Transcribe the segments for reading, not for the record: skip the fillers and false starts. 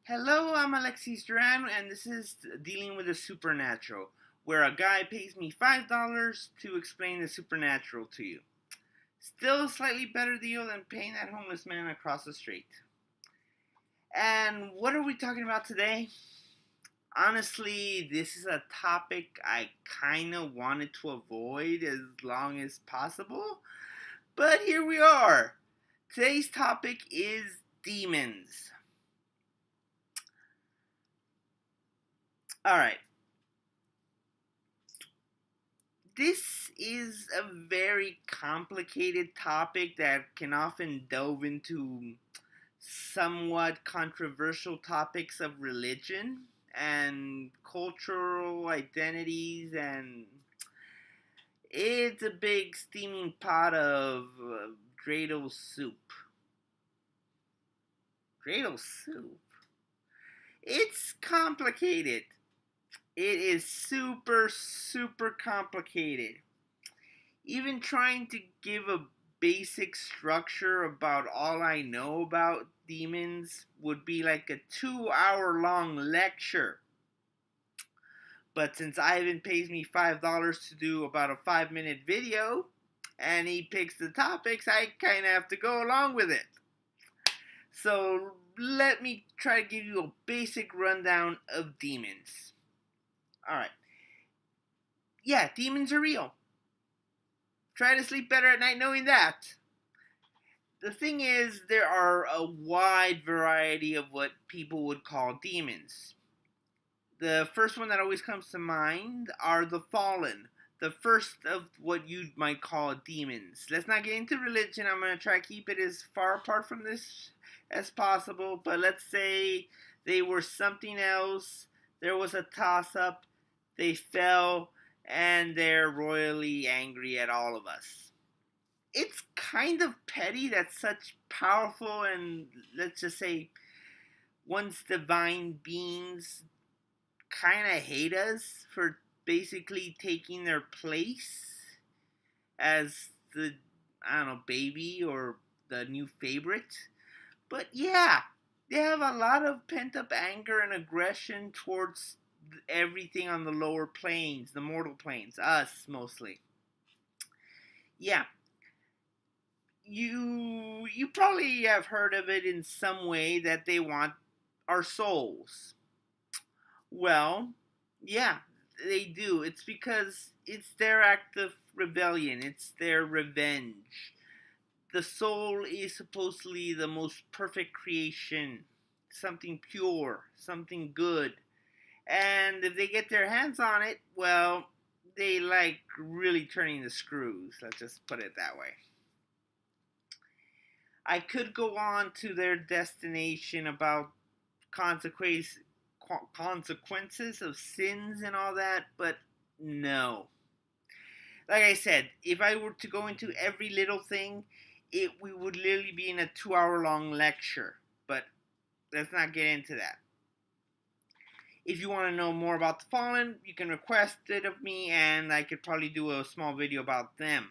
Hello, I'm Alexis Duran, and this is Dealing with the Supernatural, where a guy pays me $5 to explain the supernatural to you. Still a slightly better deal than paying that homeless man across the street. And what are we talking about today? Honestly, this is a topic I kind of wanted to avoid as long as possible, but here we are. Today's topic is demons. Alright, this is a very complicated topic that can often delve into somewhat controversial topics of religion and cultural identities, and it's a big steaming pot of dreidel soup. Dreidel soup? It's complicated. It is super, super complicated. Even trying to give a basic structure about all I know about demons would be like a 2 hour long lecture. But since Ivan pays me $5 to do about a 5 minute video, and he picks the topics, I kind of have to go along with it. So let me try to give you a basic rundown of demons. Alright. Yeah, demons are real. Try to sleep better at night knowing that. The thing is, there are a wide variety of what people would call demons. The first one that always comes to mind are the fallen, the first of what you might call demons. Let's not get into religion. I'm going to try to keep it as far apart from this as possible, but let's say they were something else. There was a toss up, they fell, and they're royally angry at all of us. It's kind of petty that such powerful and, let's just say, once divine beings kind of hate us for basically taking their place as the, I don't know, baby or the new favorite. But yeah, they have a lot of pent up anger and aggression towards everything on the lower planes, the mortal planes, us mostly. Yeah, you probably have heard of it in some way that they want our souls. Well, yeah, they do. It's because it's their act of rebellion. It's their revenge. The soul is supposedly the most perfect creation, something pure, something good. And if they get their hands on it, well, they like really turning the screws. Let's just put it that way. I could go on to their destination about consequences consequences of sins and all that, but no. Like I said, if I were to go into every little thing, it we would literally be in a 2 hour long lecture. But let's not get into that. If you want to know more about the Fallen, you can request it of me, and I could probably do a small video about them.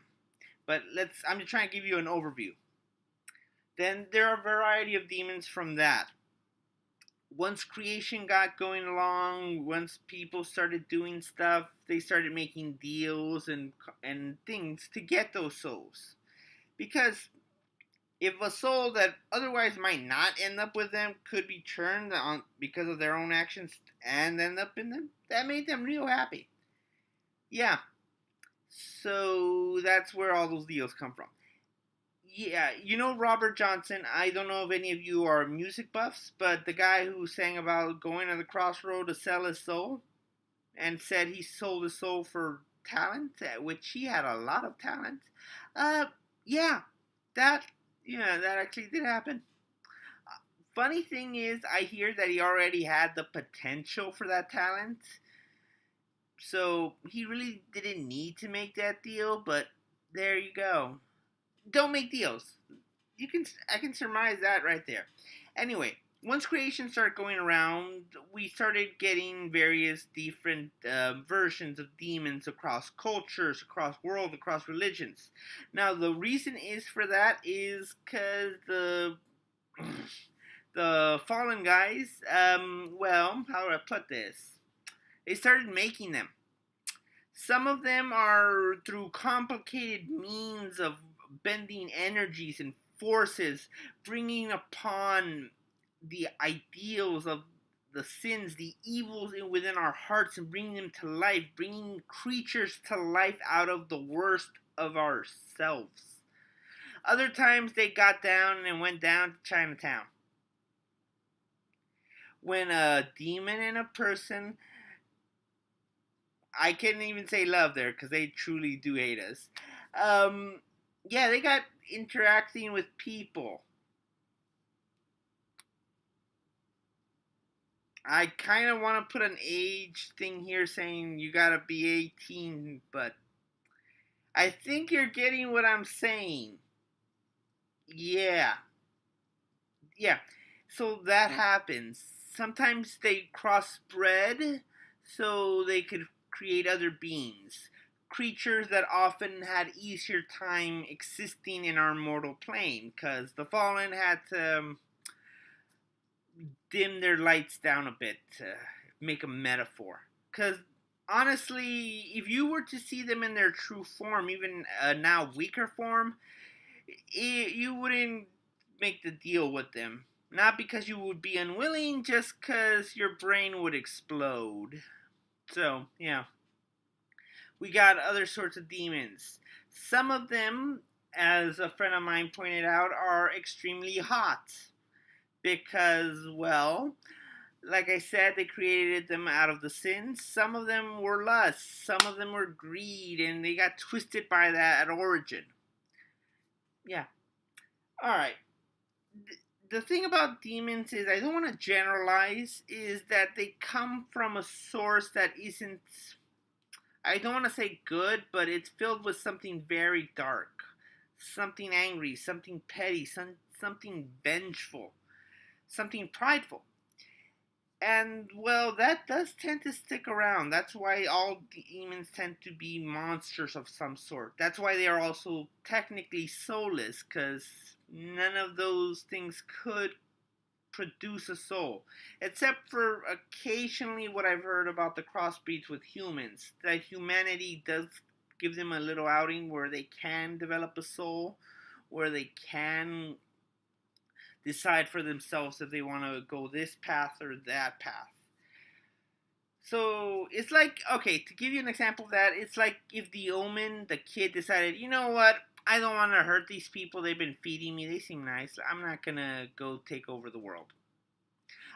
But I'm just trying to give you an overview. Then there are a variety of demons from that. Once creation got going along, once people started doing stuff, they started making deals and things to get those souls. Because if a soul that otherwise might not end up with them could be turned on because of their own actions and end up in them, that made them real happy. Yeah. So that's where all those deals come from. Yeah, you know Robert Johnson. I don't know if any of you are music buffs, but the guy who sang about going to the crossroad to sell his soul and said he sold his soul for talent, which he had a lot of talent. Uh, yeah, that that actually did happen. Funny thing is, I hear that he already had the potential for that talent, so he really didn't need to make that deal. But there you go. Don't make deals. I can surmise that right there. Anyway, once creation started going around, we started getting various different versions of demons across cultures, across world, across religions. Now the reason is for that is because The fallen guys, well, how do I put this? They started making them. Some of them are through complicated means of bending energies and forces, bringing upon the ideals of the sins, the evils within our hearts, and bringing them to life, bringing creatures to life out of the worst of ourselves. Other times they got down and went down to Chinatown. When a demon and a person, I can't even say love there because they truly do hate us. Yeah, they got interacting with people. I kind of want to put an age thing here saying you gotta be 18, but I think you're getting what I'm saying. Yeah. Yeah. So that happens. Sometimes they crossbred so they could create other beings. Creatures that often had easier time existing in our mortal plane because the fallen had to dim their lights down a bit to make a metaphor. Because honestly, if you were to see them in their true form, even a now weaker form, you wouldn't make the deal with them. Not because you would be unwilling, just because your brain would explode. So, yeah. We got other sorts of demons. Some of them, as a friend of mine pointed out, are extremely hot. Because, well, like I said, they created them out of the sins. Some of them were lust. Some of them were greed, and they got twisted by that at origin. Yeah. Alright. The thing about demons is, I don't want to generalize, is that they come from a source that isn't, I don't want to say good, but it's filled with something very dark. Something angry, something petty, something vengeful, something prideful. And, well, that does tend to stick around. That's why all demons tend to be monsters of some sort. That's why they are also technically soulless, because none of those things could produce a soul. Except for occasionally what I've heard about the crossbreeds with humans. That humanity does give them a little outing where they can develop a soul, where they can decide for themselves if they want to go this path or that path. So it's like, okay, to give you an example of that, it's like if the Omen, the kid, decided, you know what, I don't want to hurt these people. They've been feeding me. They seem nice. I'm not going to go take over the world.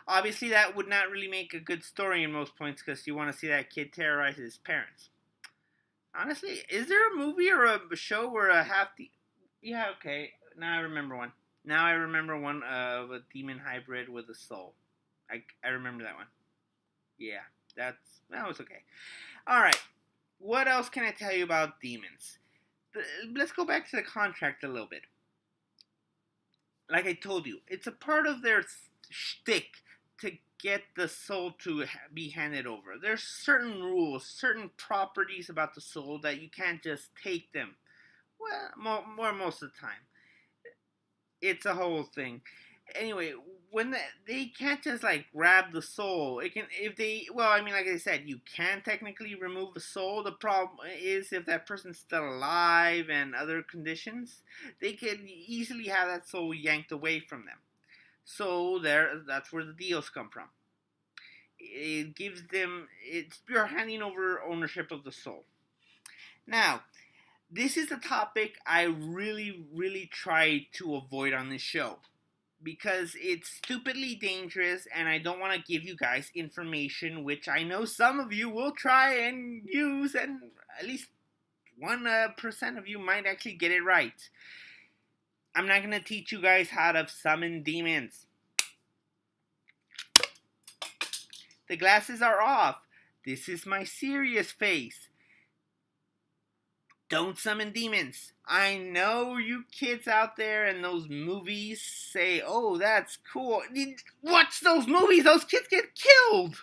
Obviously, that would not really make a good story in most points because you want to see that kid terrorize his parents. Honestly, is there a movie or a show where a half the... Yeah, okay. Now I remember one. Now I remember one of a demon hybrid with a soul. I remember that one. Yeah, that was okay. Alright, what else can I tell you about demons? Let's go back to the contract a little bit. Like I told you, it's a part of their shtick to get the soul to be handed over. There's certain rules, certain properties about the soul that you can't just take them. Well, more most of the time. It's a whole thing. Anyway, when they can't just like grab the soul. It can if they well, I mean, like I said, you can technically remove the soul. The problem is if that person's still alive and other conditions, they can easily have that soul yanked away from them. So that's where the deals come from. It gives them you're handing over ownership of the soul. Now, this is a topic I really, really try to avoid on this show because it's stupidly dangerous and I don't want to give you guys information which I know some of you will try and use and at least 1% of you might actually get it right. I'm not going to teach you guys how to summon demons. The glasses are off. This is my serious face. Don't summon demons. I know you kids out there in those movies say, oh, that's cool. Watch those movies. Those kids get killed.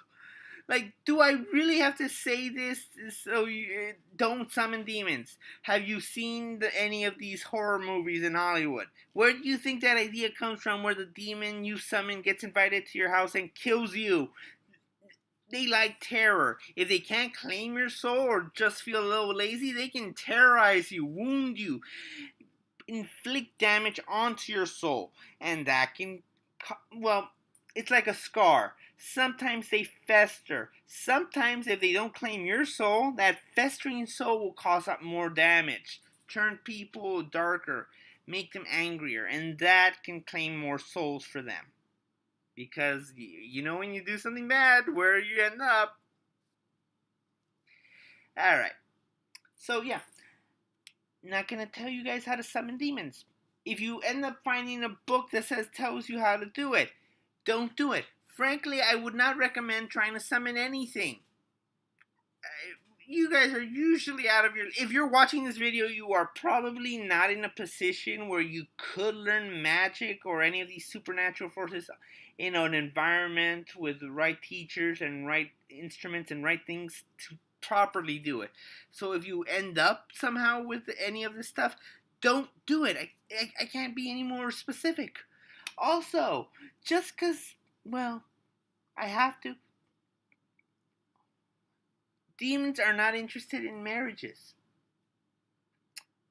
Like, do I really have to say this so you don't summon demons? Have you seen any of these horror movies in Hollywood? Where do you think that idea comes from where the demon you summon gets invited to your house and kills you? They like terror. If they can't claim your soul or just feel a little lazy, they can terrorize you, wound you, inflict damage onto your soul. And that can, well, it's like a scar. Sometimes they fester. Sometimes, if they don't claim your soul, that festering soul will cause up more damage, turn people darker, make them angrier, and that can claim more souls for them. Because you know when you do something bad, where you end up. Alright. So, yeah. Not gonna tell you guys how to summon demons. If you end up finding a book that tells you how to do it, don't do it. Frankly, I would not recommend trying to summon anything. You guys are usually out of your... If you're watching this video, you are probably not in a position where you could learn magic or any of these supernatural forces in an environment with the right teachers and right instruments and right things to properly do it. So if you end up somehow with any of this stuff, don't do it. I can't be any more specific. Also, just because, well, I have to. Demons are not interested in marriages.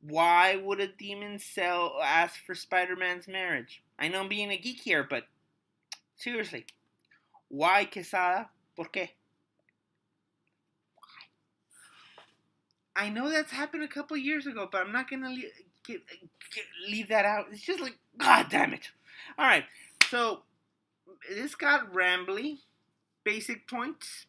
Why would a demon ask for Spider-Man's marriage? I know I'm being a geek here, but seriously, why Quesada? ¿Por qué? Why? I know that's happened a couple years ago, but I'm not gonna leave that out. It's just like, God damn it! All right, so this got rambly. Basic points.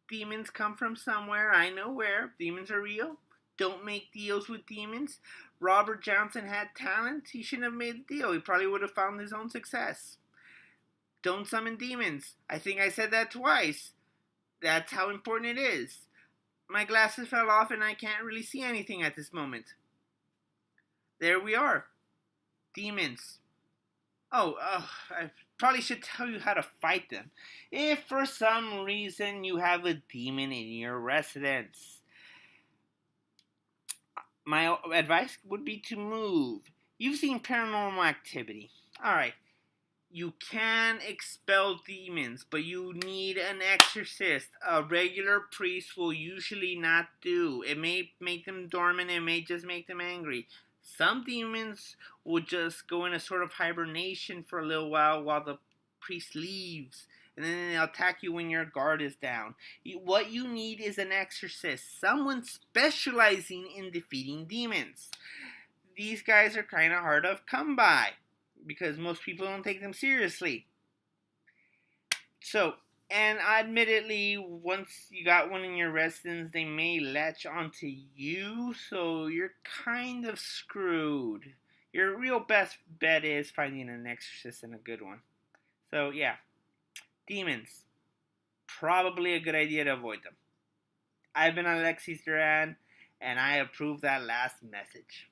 Demons come from somewhere. I know where. Demons are real. Don't make deals with demons. Robert Johnson had talent. He shouldn't have made the deal. He probably would have found his own success. Don't summon demons. I think I said that twice. That's how important it is. My glasses fell off and I can't really see anything at this moment. There we are. Demons. I probably should tell you how to fight them. If for some reason you have a demon in your residence, my advice would be to move. You've seen Paranormal Activity. Alright, you can expel demons, but you need an exorcist. A regular priest will usually not do. It may make them dormant, it may just make them angry. Some demons will just go in a sort of hibernation for a little while the priest leaves. And then they'll attack you when your guard is down. What you need is an exorcist. Someone specializing in defeating demons. These guys are kind of hard to come by, because most people don't take them seriously. So, and admittedly, once you got one in your residence, they may latch onto you, so you're kind of screwed. Your real best bet is finding an exorcist and a good one. So, yeah. Demons. Probably a good idea to avoid them. I've been Alexis Duran, and I approve that last message.